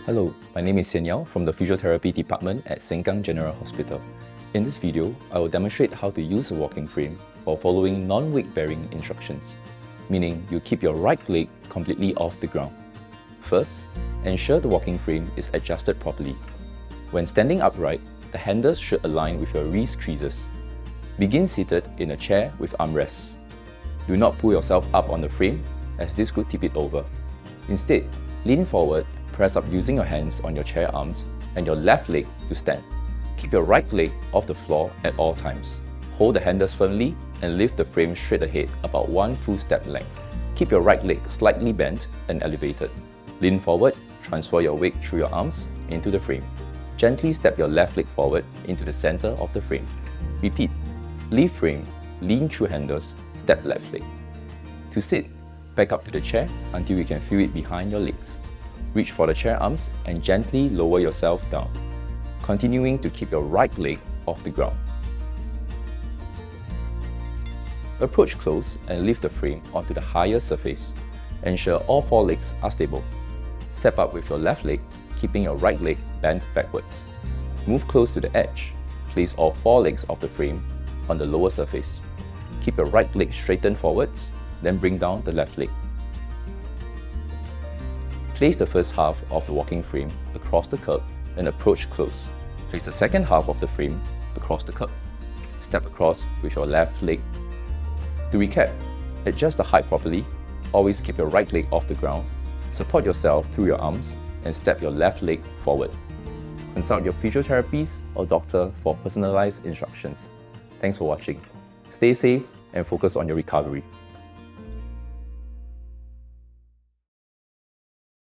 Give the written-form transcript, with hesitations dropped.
Hello, my name is Xian Yao from the Physiotherapy Department at Sengkang General Hospital. In this video, I will demonstrate how to use a walking frame while following non-weight-bearing instructions, meaning you keep your right leg completely off the ground. First, ensure the walking frame is adjusted properly. When standing upright, the handles should align with your wrist creases. Begin seated in a chair with armrests. Do not pull yourself up on the frame, as this could tip it over. Instead, lean forward, press up using your hands on your chair arms and your left leg to stand. Keep your right leg off the floor at all times. Hold the handles firmly and lift the frame straight ahead about 1 full step length. Keep your right leg slightly bent and elevated. Lean forward, transfer your weight through your arms into the frame. Gently step your left leg forward into the center of the frame. Repeat. Lift frame, lean through handles, step left leg. To sit, back up to the chair until you can feel it behind your legs. Reach for the chair arms and gently lower yourself down, continuing to keep your right leg off the ground. Approach close and lift the frame onto the higher surface. Ensure all 4 legs are stable. Step up with your left leg, keeping your right leg bent backwards. Move close to the edge. Place all 4 legs of the frame on the lower surface. Keep your right leg straightened forwards, then bring down the left leg. Place the first half of the walking frame across the kerb and approach close. Place the second half of the frame across the kerb. Step across with your left leg. To recap, adjust the height properly, always keep your right leg off the ground, support yourself through your arms, and step your left leg forward. Consult your physiotherapist or doctor for personalized instructions. Thanks for watching. Stay safe and focus on your recovery.